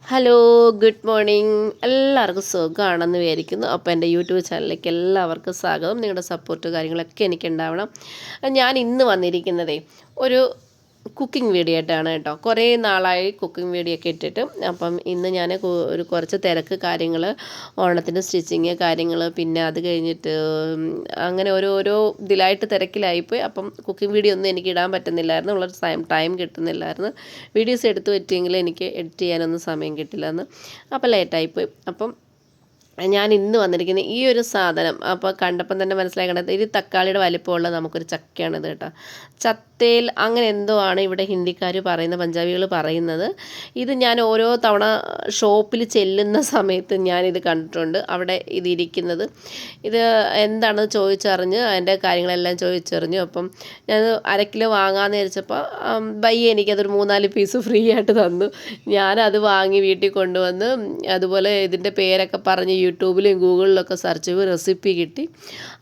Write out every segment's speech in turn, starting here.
Hello, good morning. എല്ലാവർക്കും സുഖമാണെന്ന് വിചാരിക്കുന്നു. അപ്പോൾ എൻ്റെ യൂട്യൂബ് ചാനലിലേക്ക് എല്ലാവർക്കും സ്വാഗതം. നിങ്ങളുടെ സപ്പോർട്ട് കാര്യങ്ങളൊക്കെ എനിക്കുണ്ടാവണം. ഞാൻ ഇന്ന് വന്നിരിക്കുന്നതേ ഒരു കുക്കിംഗ് വീഡിയോ ആയിട്ടാണ് കേട്ടോ. കുറേ നാളായി കുക്കിംഗ് വീഡിയോ ഒക്കെ ഇട്ടിട്ട്. അപ്പം ഇന്ന് ഞാൻ ഒരു കുറച്ച് തിരക്ക് കാര്യങ്ങൾ, ഓണത്തിൻ്റെ സ്റ്റിച്ചിങ് കാര്യങ്ങൾ, പിന്നെ അത് കഴിഞ്ഞിട്ട് അങ്ങനെ ഓരോരോ ഇതിലായിട്ട് തിരക്കിലായിപ്പോയി. അപ്പം കുക്കിംഗ് വീഡിയോ ഒന്നും എനിക്ക് ഇടാൻ പറ്റുന്നില്ലായിരുന്നു, ഉള്ള ടൈം കിട്ടുന്നില്ലായിരുന്നു. വീഡിയോസ് എടുത്തു പറ്റിയെങ്കിൽ എനിക്ക് എഡിറ്റ് ചെയ്യാനൊന്നും സമയം കിട്ടില്ലെന്ന്. അപ്പോൾ ലേറ്റായിപ്പോയി. അപ്പം ഞാൻ ഇന്ന് വന്നിരിക്കുന്നത് ഈ ഒരു സാധനം അപ്പോൾ കണ്ടപ്പം തന്നെ മനസ്സിലാക്കേണ്ടത്, ഇത് തക്കാളിയുടെ വലിപ്പമുള്ള നമുക്കൊരു ചക്കയാണിത് കേട്ടോ. ചത്തേൽ അങ്ങനെ എന്തോ ആണ് ഇവിടെ ഹിന്ദിക്കാർ പറയുന്നത്, പഞ്ചാബികൾ പറയുന്നത്. ഇത് ഞാൻ ഓരോ തവണ ഷോപ്പിൽ ചെല്ലുന്ന സമയത്ത് ഞാനിത് കണ്ടിട്ടുണ്ട്, അവിടെ ഇതിരിക്കുന്നത്. ഇത് എന്താണെന്ന് ചോദിച്ചറിഞ്ഞ് അതിൻ്റെ കാര്യങ്ങളെല്ലാം ചോദിച്ചറിഞ്ഞു. അപ്പം ഞാൻ അരക്കിലോ വാങ്ങാമെന്ന് വിചാരിച്ചപ്പോൾ ബയ്യ എനിക്കതൊരു 3-4 പീസ് ഫ്രീ ആയിട്ട് തന്നു. ഞാനത് വാങ്ങി വീട്ടിൽ കൊണ്ടുവന്ന് അതുപോലെ ഇതിൻ്റെ പേരൊക്കെ പറഞ്ഞ് യൂട്യൂബിലും ഗൂഗിളിലൊക്കെ സെർച്ച് ചെയ്ത് റെസിപ്പി കിട്ടി.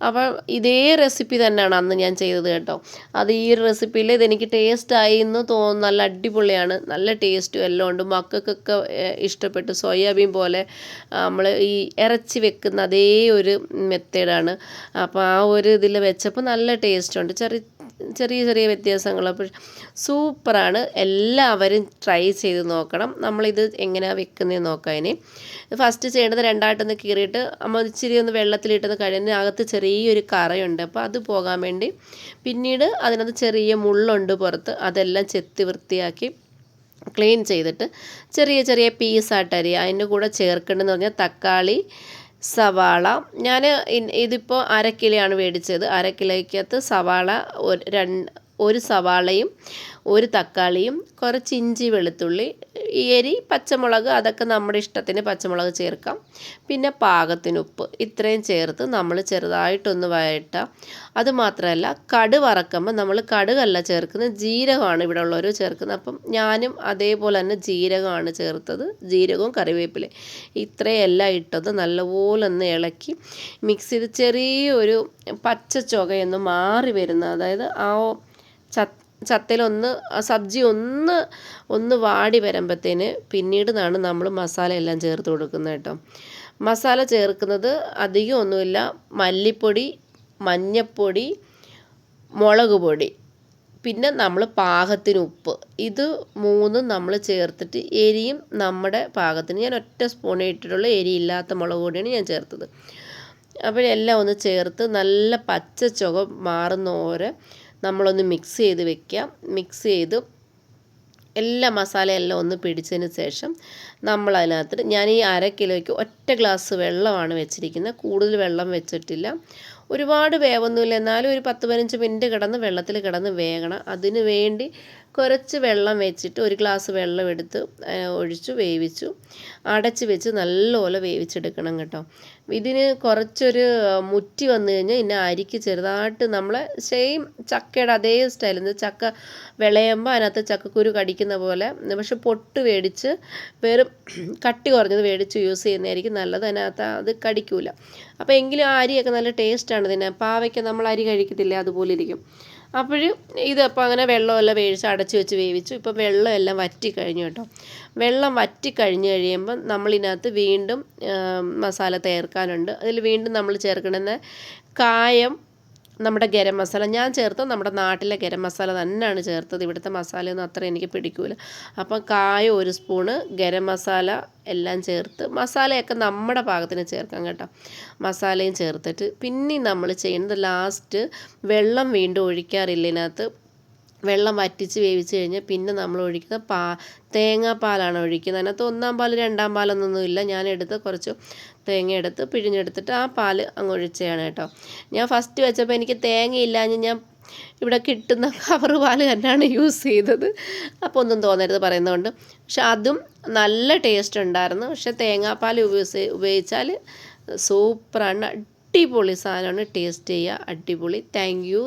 അപ്പം ഇതേ റെസിപ്പി തന്നെയാണ് അന്ന് ഞാൻ ചെയ്തത് കേട്ടോ. അത് ഈ ഒരു റെസിപ്പിയിൽ ഇതെനിക്ക് ടേസ്റ്റായി എന്ന് തോന്നുന്നു. നല്ല അടിപൊളിയാണ്, നല്ല ടേസ്റ്റും എല്ലാം ഉണ്ട്. മക്കൾക്കൊക്കെ ഇഷ്ടപ്പെട്ടു. സോയാബീൻ പോലെ നമ്മൾ ഈ ഇറച്ചി വെക്കുന്ന അതേ ഒരു മെത്തേഡാണ്. അപ്പോൾ ആ ഒരു ഇതിൽ വെച്ചപ്പോൾ നല്ല ടേസ്റ്റുണ്ട്. ചെറിയ ചെറിയ വ്യത്യാസങ്ങൾ. അപ്പോൾ സൂപ്പറാണ്. എല്ലാവരും ട്രൈ ചെയ്ത് നോക്കണം. നമ്മളിത് എങ്ങനെയാണ് വെക്കുന്നതെന്ന് നോക്കാം. ഇനി ഫസ്റ്റ് ചെയ്യേണ്ടത് രണ്ടായിട്ടൊന്ന് കീറിയിട്ട് നമ്മൾ ഇച്ചിരി ഒന്ന് വെള്ളത്തിലിട്ടൊന്ന് കഴിഞ്ഞ് അകത്ത് ചെറിയൊരു കറയുണ്ട്, അപ്പോൾ അത് പോകാൻ വേണ്ടി. പിന്നീട് അതിനകത്ത് ചെറിയ മുള്ളുണ്ട് പുറത്ത്, അതെല്ലാം ചെത്തി വൃത്തിയാക്കി ക്ലീൻ ചെയ്തിട്ട് ചെറിയ ചെറിയ പീസായിട്ട് അരിയുക. അതിൻ്റെ കൂടെ ചേർക്കേണ്ടതെന്ന് പറഞ്ഞാൽ തക്കാളി, സവാള. ഞാൻ ഇതിപ്പോൾ 1/2 കിലോയാണ് മേടിച്ചത്. 1/2 കിലോയ്ക്കകത്ത് സവാള ഒരു സവാളയും 1 തക്കാളിയും കുറച്ച് ഇഞ്ചി, വെളുത്തുള്ളി, എരി, പച്ചമുളക്, അതൊക്കെ നമ്മുടെ ഇഷ്ടത്തിന് പച്ചമുളക് ചേർക്കാം. പിന്നെ പാകത്തിന് ഉപ്പ്. ഇത്രയും ചേർത്ത് നമ്മൾ ചെറുതായിട്ടൊന്ന് വഴറ്റാം. അതുമാത്രമല്ല, കടുക് വറക്കുമ്പോൾ നമ്മൾ കടുകല്ല ചേർക്കുന്നത്, ജീരകമാണ് ഇവിടെ ഉള്ളവർ ചേർക്കുന്നത്. അപ്പം ഞാനും അതേപോലെ തന്നെ ജീരകമാണ് ചേർത്തത്. ജീരകവും കറിവേപ്പിലയും ഇത്രയെല്ലാം ഇട്ടത് നല്ലപോലെ ഒന്ന് ഇളക്കി മിക്സ് ചെയ്ത് ചെറിയൊരു പച്ച ചുവയൊന്ന് മാറി വരുന്ന, അതായത് ആ ചത്തയിലൊന്ന് സബ്ജി ഒന്ന് വാടി വരുമ്പോഴത്തേന് പിന്നീടാണ് നമ്മൾ മസാല എല്ലാം ചേർത്ത് കൊടുക്കുന്നത് കേട്ടോ. മസാല ചേർക്കുന്നത് അധികം ഒന്നുമില്ല. മല്ലിപ്പൊടി, മഞ്ഞൾപ്പൊടി, മുളക് പൊടി, പിന്നെ നമ്മൾ പാകത്തിന് ഉപ്പ്. ഇത് 3 നമ്മൾ ചേർത്തിട്ട് എരിയും നമ്മുടെ പാകത്തിന്. ഞാൻ ഒറ്റ സ്പൂണേ ഇട്ടിട്ടുള്ള എരിയില്ലാത്ത മുളക് പൊടിയാണ് ഞാൻ ചേർത്തത്. അപ്പോഴെല്ലാം ഒന്ന് ചേർത്ത് നല്ല പച്ച ചുവ മാറുന്നോരെ നമ്മളൊന്ന് മിക്സ് ചെയ്ത് വെക്കാം. മിക്സ് ചെയ്ത് എല്ലാ മസാലയെല്ലാം ഒന്ന് പിടിച്ചതിന് ശേഷം നമ്മൾ അതിനകത്ത്, ഞാൻ ഈ 1/2 കിലോയ്ക്ക് 1 ഗ്ലാസ് വെള്ളമാണ് വെച്ചിരിക്കുന്നത്. കൂടുതൽ വെള്ളം വെച്ചിട്ടില്ല. ഒരുപാട് വേവൊന്നുമില്ല, എന്നാലും ഒരു 10-15 മിനിറ്റ് വെള്ളത്തിൽ കിടന്ന് വേകണം. അതിന് വേണ്ടി കുറച്ച് വെള്ളം വെച്ചിട്ട് 1 ഗ്ലാസ് വെള്ളം എടുത്ത് ഒഴിച്ചു വേവിച്ചു. അടച്ച് വെച്ച് നല്ലപോലെ വേവിച്ചെടുക്കണം കേട്ടോ. ഇതിന് കുറച്ചൊരു മുറ്റി വന്നു കഴിഞ്ഞാൽ ഇനി അരിക്ക് ചെറുതായിട്ട് നമ്മളെ സെയിം ചക്കയുടെ അതേ സ്റ്റൈലിൽ ചക്ക വിളയുമ്പോൾ അതിനകത്ത് ചക്കക്കുരു കടിക്കുന്ന പോലെ, പക്ഷെ പൊട്ട് മേടിച്ച് വെറും കട്ടി കുറഞ്ഞത് മേടിച്ച് യൂസ് ചെയ്യുന്നതായിരിക്കും നല്ലത്. അതിനകത്ത് അത് കടിക്കൂല. അപ്പോൾ എങ്കിലും ആ അരിയൊക്കെ നല്ല ടേസ്റ്റാണ്. ഇതിന് പാവയ്ക്ക് നമ്മൾ അരി കഴിക്കത്തില്ല, അതുപോലെ ഇരിക്കും. അപ്പോൾ ഇതപ്പോൾ അങ്ങനെ വെള്ളമെല്ലാം അടച്ച് വെച്ച് വേവിച്ചു. ഇപ്പോൾ വെള്ളമെല്ലാം വറ്റിക്കഴിഞ്ഞു കേട്ടോ. വെള്ളം വറ്റിക്കഴിഞ്ഞ് കഴിയുമ്പം നമ്മളിതിനകത്ത് വീണ്ടും മസാല ചേർക്കാനുണ്ട്. അതിൽ വീണ്ടും നമ്മൾ ചേർക്കണമെന്ന് കായം, നമ്മുടെ ഗരം മസാല ഞാൻ ചേർത്തത് നമ്മുടെ നാട്ടിലെ ഗരം മസാല തന്നെയാണ് ചേർത്തത്. ഇവിടുത്തെ മസാലയൊന്നും അത്ര എനിക്ക് പിടിക്കൂല. അപ്പം കായം 1 സ്പൂണ്, ഗരം മസാല എല്ലാം ചേർത്ത്, മസാലയൊക്കെ നമ്മുടെ പാകത്തിന് ചേർക്കാം കേട്ടോ. മസാലയും ചേർത്തിട്ട് പിന്നെയും നമ്മൾ ചെയ്യുന്നത് ലാസ്റ്റ് വെള്ളം വീണ്ടും ഒഴിക്കാറില്ല ഇതിനകത്ത്. വെള്ളം വറ്റിച്ച് വേവിച്ച് കഴിഞ്ഞാൽ പിന്നെ നമ്മൾ ഒഴിക്കുന്ന തേങ്ങാപ്പാലാണ് ഒഴിക്കുന്നത്. അതിനകത്ത് 1-ാം പാൽ 2-ാം പാലൊന്നൊന്നുമില്ല. ഞാൻ കുറച്ച് തേങ്ങ എടുത്ത് പിഴിഞ്ഞെടുത്തിട്ട് ആ പാൽ അങ്ങ് ഒഴിച്ചതാണ് കേട്ടോ. ഞാൻ ഫസ്റ്റ് വെച്ചപ്പോൾ എനിക്ക് തേങ്ങയില്ലാഞ്ഞ് ഞാൻ ഇവിടെ കിട്ടുന്ന കവറ് പാൽ തന്നെയാണ് യൂസ് ചെയ്തത്. അപ്പോൾ ഒന്നും തോന്നരുത് പറയുന്നതുകൊണ്ട്. പക്ഷെ അതും നല്ല ടേസ്റ്റ് ഉണ്ടായിരുന്നു. പക്ഷെ തേങ്ങാപ്പാൽ ഉപയോഗിച്ചാൽ സൂപ്പറാണ്, അടിപൊളി സാധനമാണ്. ടേസ്റ്റ് ചെയ്യുക, അടിപൊളി. Thank you.